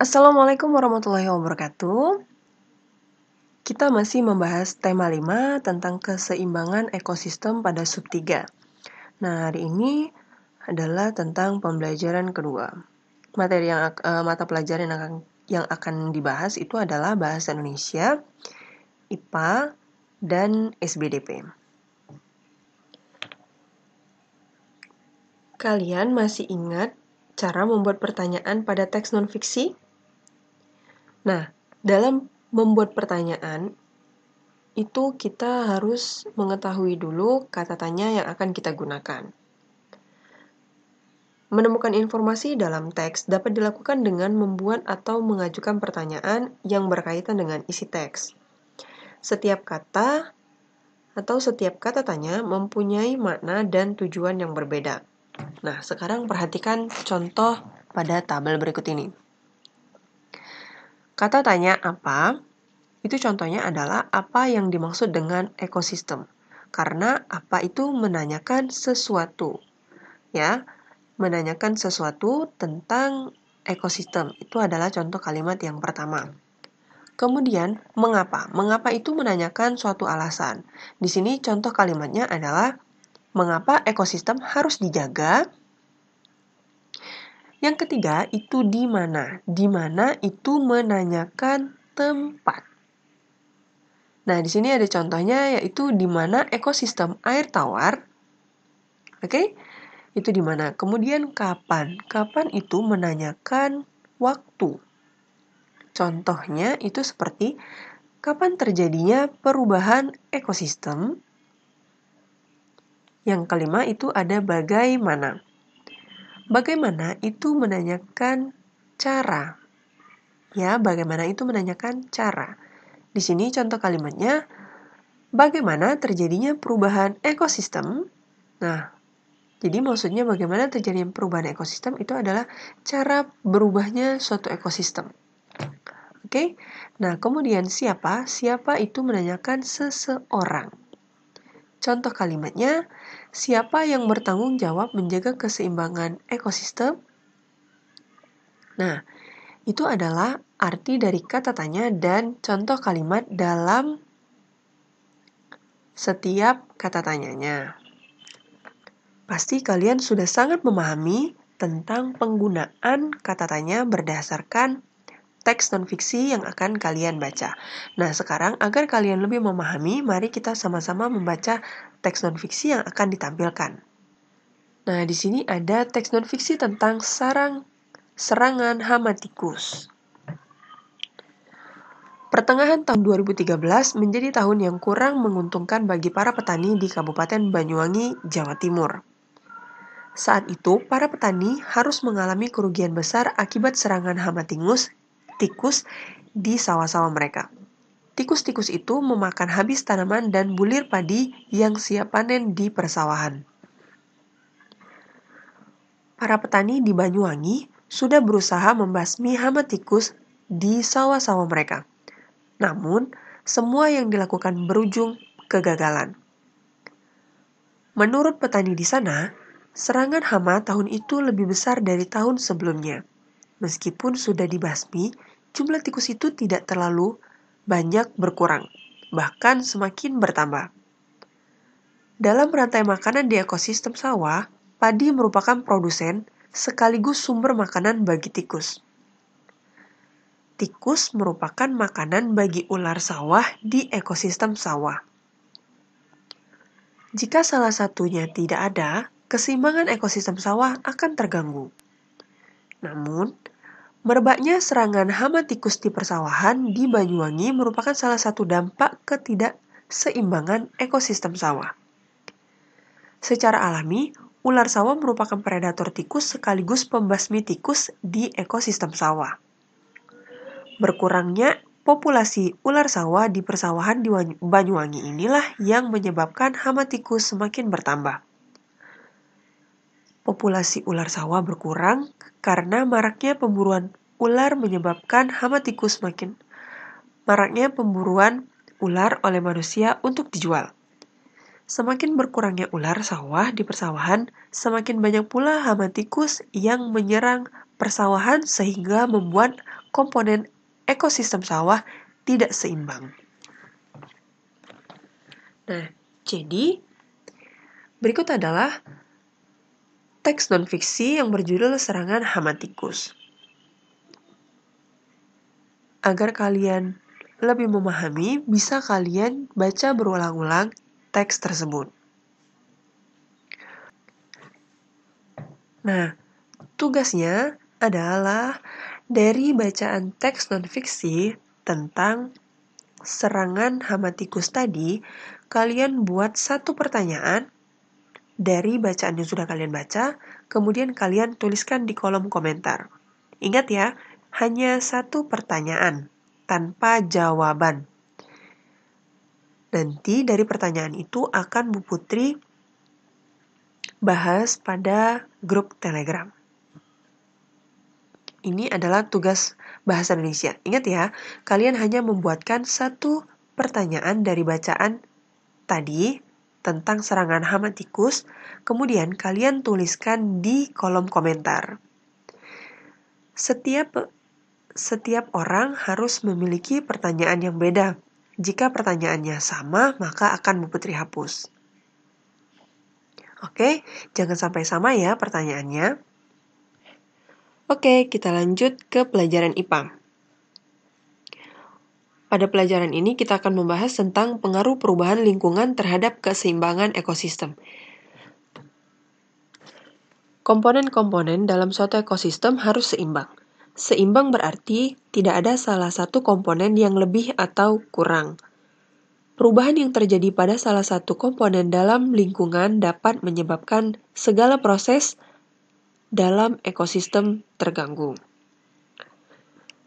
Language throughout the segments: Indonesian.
Assalamualaikum warahmatullahi wabarakatuh. Kita masih membahas tema 5 tentang keseimbangan ekosistem pada sub 3. Nah, hari ini adalah tentang pembelajaran kedua. Mata pelajaran yang akan dibahas itu adalah Bahasa Indonesia, IPA, dan SBDP. Kalian masih ingat cara membuat pertanyaan pada teks non-fiksi? Nah, dalam membuat pertanyaan, itu kita harus mengetahui dulu kata tanya yang akan kita gunakan. Menemukan informasi dalam teks dapat dilakukan dengan membuat atau mengajukan pertanyaan yang berkaitan dengan isi teks. Setiap kata atau setiap kata tanya mempunyai makna dan tujuan yang berbeda. Nah, sekarang perhatikan contoh pada tabel berikut ini. Kata tanya apa? Itu contohnya adalah apa yang dimaksud dengan ekosistem. Karena apa itu menanyakan sesuatu. Ya, menanyakan sesuatu tentang ekosistem. Itu adalah contoh kalimat yang pertama. Kemudian, mengapa? Mengapa itu menanyakan suatu alasan. Di sini contoh kalimatnya adalah mengapa ekosistem harus dijaga. Yang ketiga, itu di mana. Di mana itu menanyakan tempat. Nah, di sini ada contohnya yaitu di mana ekosistem air tawar. Oke? Itu di mana. Kemudian kapan? Kapan itu menanyakan waktu. Contohnya itu seperti kapan terjadinya perubahan ekosistem. Yang kelima itu ada bagaimana. Bagaimana itu menanyakan cara. Ya, bagaimana itu menanyakan cara. Di sini contoh kalimatnya, bagaimana terjadinya perubahan ekosistem. Nah, jadi maksudnya bagaimana terjadinya perubahan ekosistem itu adalah cara berubahnya suatu ekosistem. Oke? Nah, kemudian siapa? Siapa itu menanyakan seseorang. Contoh kalimatnya, siapa yang bertanggung jawab menjaga keseimbangan ekosistem? Nah, itu adalah arti dari kata tanya dan contoh kalimat dalam setiap kata tanyanya. Pasti kalian sudah sangat memahami tentang penggunaan kata tanya berdasarkan teks non-fiksi yang akan kalian baca. Nah, sekarang agar kalian lebih memahami, mari kita sama-sama membaca teks non-fiksi yang akan ditampilkan. Nah, di sini ada teks non-fiksi tentang serangan hama tikus. Pertengahan tahun 2013 menjadi tahun yang kurang menguntungkan bagi para petani di Kabupaten Banyuwangi, Jawa Timur. Saat itu, para petani harus mengalami kerugian besar akibat serangan hama tikus di sawah-sawah mereka. Tikus-tikus itu memakan habis tanaman dan bulir padi yang siap panen di persawahan. Para petani di Banyuwangi sudah berusaha membasmi hama tikus di sawah-sawah mereka. Namun, semua yang dilakukan berujung kegagalan. Menurut petani di sana, serangan hama tahun itu lebih besar dari tahun sebelumnya. Meskipun sudah dibasmi, jumlah tikus itu tidak terlalu banyak berkurang, bahkan semakin bertambah. Dalam rantai makanan di ekosistem sawah, padi merupakan produsen sekaligus sumber makanan bagi tikus. Tikus merupakan makanan bagi ular sawah di ekosistem sawah. Jika salah satunya tidak ada, keseimbangan ekosistem sawah akan terganggu. Namun, merebaknya serangan hama tikus di persawahan di Banyuwangi merupakan salah satu dampak ketidakseimbangan ekosistem sawah. Secara alami, ular sawah merupakan predator tikus sekaligus pembasmi tikus di ekosistem sawah. Berkurangnya populasi ular sawah di persawahan di Banyuwangi inilah yang menyebabkan hama tikus semakin bertambah. Populasi ular sawah berkurang karena maraknya pemburuan ular menyebabkan hama tikus maraknya pemburuan ular oleh manusia untuk dijual. Semakin berkurangnya ular sawah di persawahan, semakin banyak pula hama tikus yang menyerang persawahan sehingga membuat komponen ekosistem sawah tidak seimbang. Nah, jadi berikut adalah teks non-fiksi yang berjudul Serangan Hama Tikus. Agar kalian lebih memahami, bisa kalian baca berulang-ulang teks tersebut. Nah, tugasnya adalah dari bacaan teks non-fiksi tentang serangan hama tikus tadi, kalian buat satu pertanyaan dari bacaan yang sudah kalian baca, kemudian kalian tuliskan di kolom komentar. Ingat ya, hanya satu pertanyaan, tanpa jawaban. Nanti dari pertanyaan itu akan Bu Putri bahas pada grup Telegram. Ini adalah tugas bahasa Indonesia. Ingat ya, kalian hanya membuatkan satu pertanyaan dari bacaan tadi tentang serangan hama tikus, kemudian kalian tuliskan di kolom komentar. Setiap orang harus memiliki pertanyaan yang beda. Jika pertanyaannya sama, maka akan Bu Putri hapus. Oke, jangan sampai sama ya pertanyaannya. Oke, kita lanjut ke pelajaran IPA. Pada pelajaran ini kita akan membahas tentang pengaruh perubahan lingkungan terhadap keseimbangan ekosistem. Komponen-komponen dalam suatu ekosistem harus seimbang. Seimbang berarti tidak ada salah satu komponen yang lebih atau kurang. Perubahan yang terjadi pada salah satu komponen dalam lingkungan dapat menyebabkan segala proses dalam ekosistem terganggu.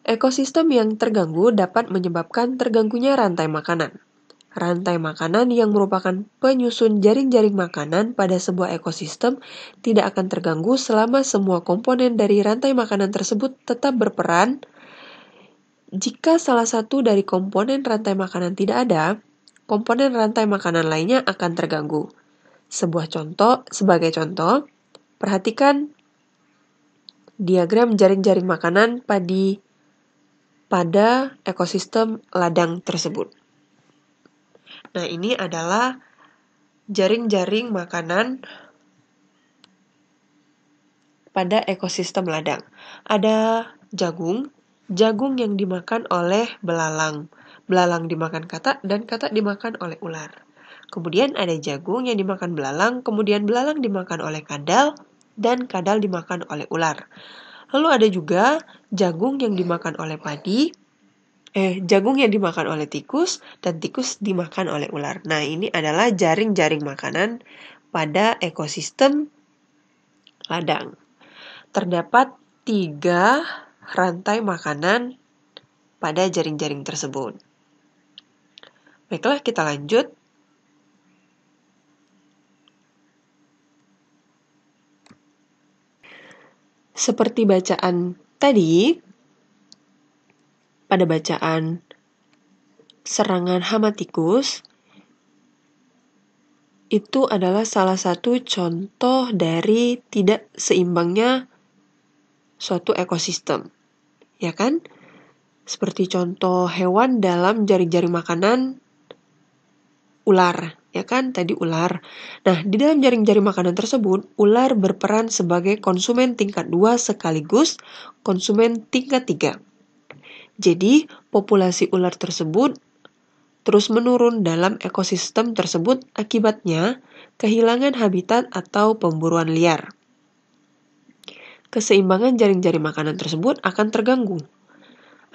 Ekosistem yang terganggu dapat menyebabkan terganggunya rantai makanan. Rantai makanan yang merupakan penyusun jaring-jaring makanan pada sebuah ekosistem tidak akan terganggu selama semua komponen dari rantai makanan tersebut tetap berperan. Jika salah satu dari komponen rantai makanan tidak ada, komponen rantai makanan lainnya akan terganggu. Sebagai contoh, perhatikan diagram jaring-jaring makanan pada ekosistem ladang tersebut. Nah, ini adalah jaring-jaring makanan pada ekosistem ladang. Ada jagung yang dimakan oleh belalang. Belalang dimakan katak dan katak dimakan oleh ular. Kemudian ada jagung yang dimakan belalang, kemudian belalang dimakan oleh kadal, dan kadal dimakan oleh ular. Lalu ada juga jagung yang dimakan oleh jagung yang dimakan oleh tikus, dan tikus dimakan oleh ular. Nah, ini adalah jaring-jaring makanan pada ekosistem ladang. Terdapat 3 rantai makanan pada jaring-jaring tersebut. Baiklah, kita lanjut. Seperti bacaan tadi, pada bacaan serangan hama tikus, itu adalah salah satu contoh dari tidak seimbangnya suatu ekosistem. Ya kan? Seperti contoh hewan dalam jaring-jaring makanan, ular, ya kan? Tadi ular. Nah, di dalam jaring-jaring makanan tersebut, ular berperan sebagai konsumen tingkat 2 sekaligus konsumen tingkat 3. Jadi, populasi ular tersebut terus menurun dalam ekosistem tersebut, akibatnya kehilangan habitat atau pemburuan liar. Keseimbangan jaring-jaring makanan tersebut akan terganggu.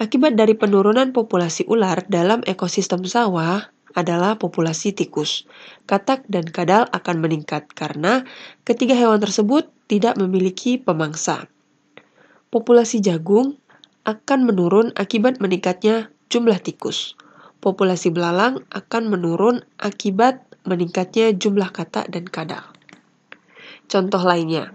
Akibat dari penurunan populasi ular dalam ekosistem sawah adalah populasi tikus. Katak dan kadal akan meningkat karena ketiga hewan tersebut tidak memiliki pemangsa. Populasi jagung akan menurun akibat meningkatnya jumlah tikus. Populasi belalang akan menurun akibat meningkatnya jumlah katak dan kadal. Contoh lainnya,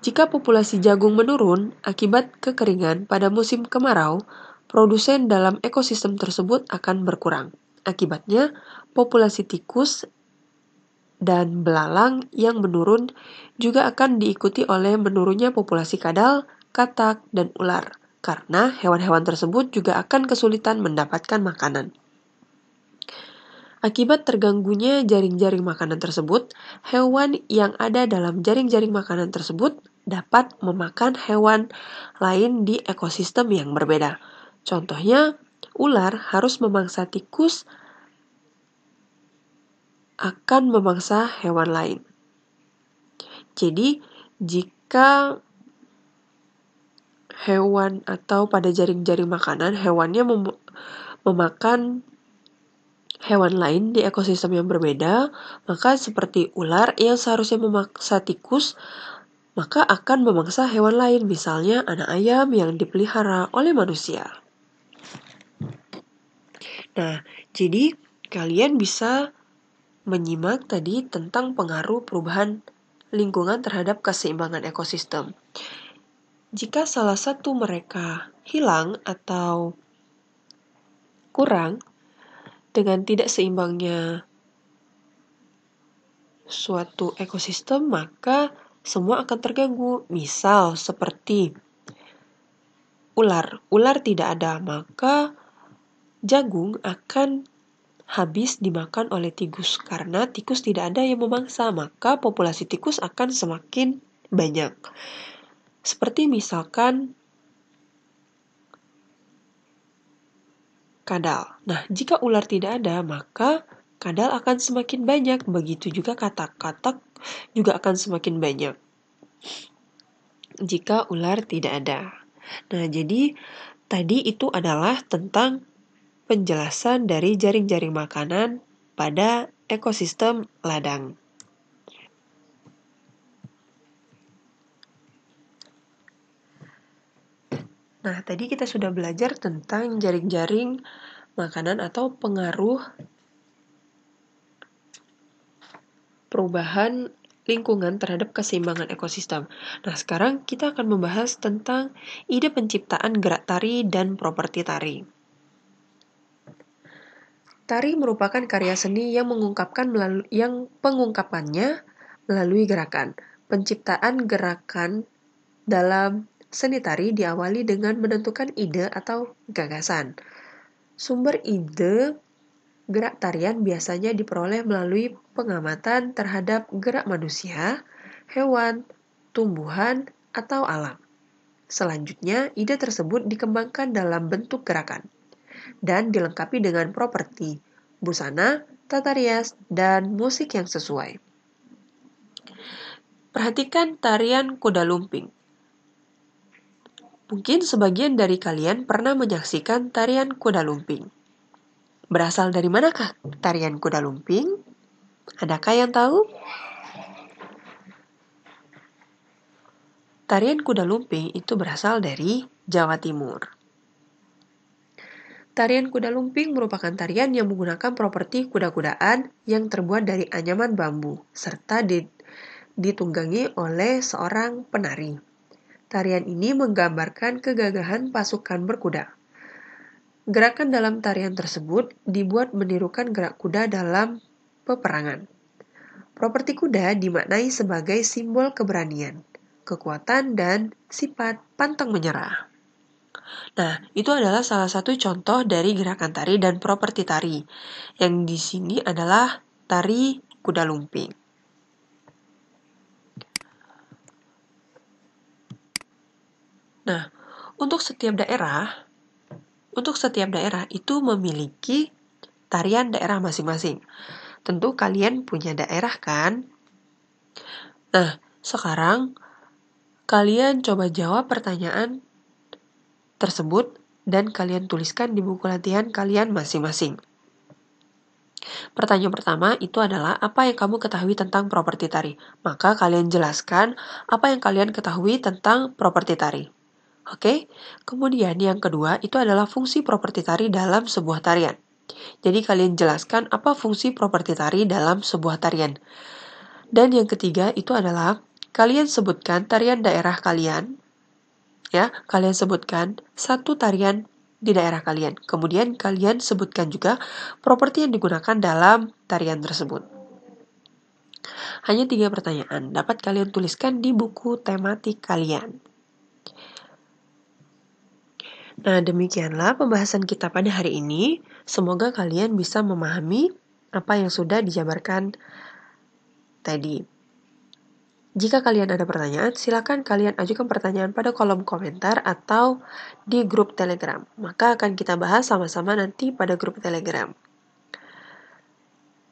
jika populasi jagung menurun akibat kekeringan pada musim kemarau, produsen dalam ekosistem tersebut akan berkurang. Akibatnya, populasi tikus dan belalang yang menurun juga akan diikuti oleh menurunnya populasi kadal, katak, dan ular. karena hewan-hewan tersebut juga akan kesulitan mendapatkan makanan. Akibat terganggunya jaring-jaring makanan tersebut, hewan yang ada dalam jaring-jaring makanan tersebut dapat memakan hewan lain di ekosistem yang berbeda. Contohnya, ular harus memangsa tikus akan memangsa hewan lain. Jadi, jika hewan atau pada jaring-jaring makanan, hewannya memakan hewan lain di ekosistem yang berbeda, maka seperti ular yang seharusnya memangsa tikus, maka akan memangsa hewan lain, misalnya anak ayam yang dipelihara oleh manusia. Nah, jadi kalian bisa menyimak tadi tentang pengaruh perubahan lingkungan terhadap keseimbangan ekosistem. Jika salah satu mereka hilang atau kurang, dengan tidak seimbangnya suatu ekosistem, maka semua akan terganggu. Misal seperti ular. Ular tidak ada, maka jagung akan habis dimakan oleh tikus. Karena tikus tidak ada yang memangsa, maka populasi tikus akan semakin banyak. Seperti misalkan kadal. Nah, jika ular tidak ada, maka kadal akan semakin banyak. Begitu juga katak-katak juga akan semakin banyak jika ular tidak ada. Nah, jadi tadi itu adalah tentang penjelasan dari jaring-jaring makanan pada ekosistem ladang. Nah, tadi kita sudah belajar tentang jaring-jaring makanan atau pengaruh perubahan lingkungan terhadap keseimbangan ekosistem. Nah, sekarang kita akan membahas tentang ide penciptaan gerak tari dan properti tari. Tari merupakan karya seni yang pengungkapannya melalui gerakan. Penciptaan gerakan dalam seni tari diawali dengan menentukan ide atau gagasan. Sumber ide gerak tarian biasanya diperoleh melalui pengamatan terhadap gerak manusia, hewan, tumbuhan, atau alam. Selanjutnya, ide tersebut dikembangkan dalam bentuk gerakan dan dilengkapi dengan properti, busana, tata rias, dan musik yang sesuai. Perhatikan tarian kuda lumping. Mungkin sebagian dari kalian pernah menyaksikan tarian kuda lumping. Berasal dari manakah tarian kuda lumping? Adakah yang tahu? Tarian kuda lumping itu berasal dari Jawa Timur. Tarian kuda lumping merupakan tarian yang menggunakan properti kuda-kudaan yang terbuat dari anyaman bambu, serta ditunggangi oleh seorang penari. Tarian ini menggambarkan kegagahan pasukan berkuda. Gerakan dalam tarian tersebut dibuat menirukan gerak kuda dalam peperangan. Properti kuda dimaknai sebagai simbol keberanian, kekuatan, dan sifat pantang menyerah. Nah, itu adalah salah satu contoh dari gerakan tari dan properti tari. Yang di sini adalah tari kuda lumping. Nah, untuk setiap daerah itu memiliki tarian daerah masing-masing. Tentu kalian punya daerah kan? Nah, sekarang kalian coba jawab pertanyaan tersebut dan kalian tuliskan di buku latihan kalian masing-masing. Pertanyaan pertama itu adalah apa yang kamu ketahui tentang properti tari? Maka kalian jelaskan apa yang kalian ketahui tentang properti tari. Oke? Kemudian yang kedua itu adalah fungsi properti tari dalam sebuah tarian. Jadi kalian jelaskan apa fungsi properti tari dalam sebuah tarian. Dan yang ketiga itu adalah kalian sebutkan tarian daerah kalian. Ya, kalian sebutkan satu tarian di daerah kalian. Kemudian kalian sebutkan juga properti yang digunakan dalam tarian tersebut. Hanya 3 pertanyaan dapat kalian tuliskan di buku tematik kalian. Nah, demikianlah pembahasan kita pada hari ini. Semoga kalian bisa memahami apa yang sudah dijabarkan tadi. Jika kalian ada pertanyaan, silakan kalian ajukan pertanyaan pada kolom komentar atau di grup Telegram. Maka akan kita bahas sama-sama nanti pada grup Telegram.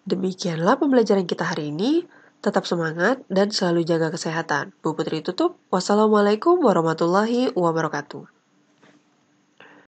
Demikianlah pembelajaran kita hari ini. Tetap semangat dan selalu jaga kesehatan. Bu Putri tutup. Wassalamualaikum warahmatullahi wabarakatuh.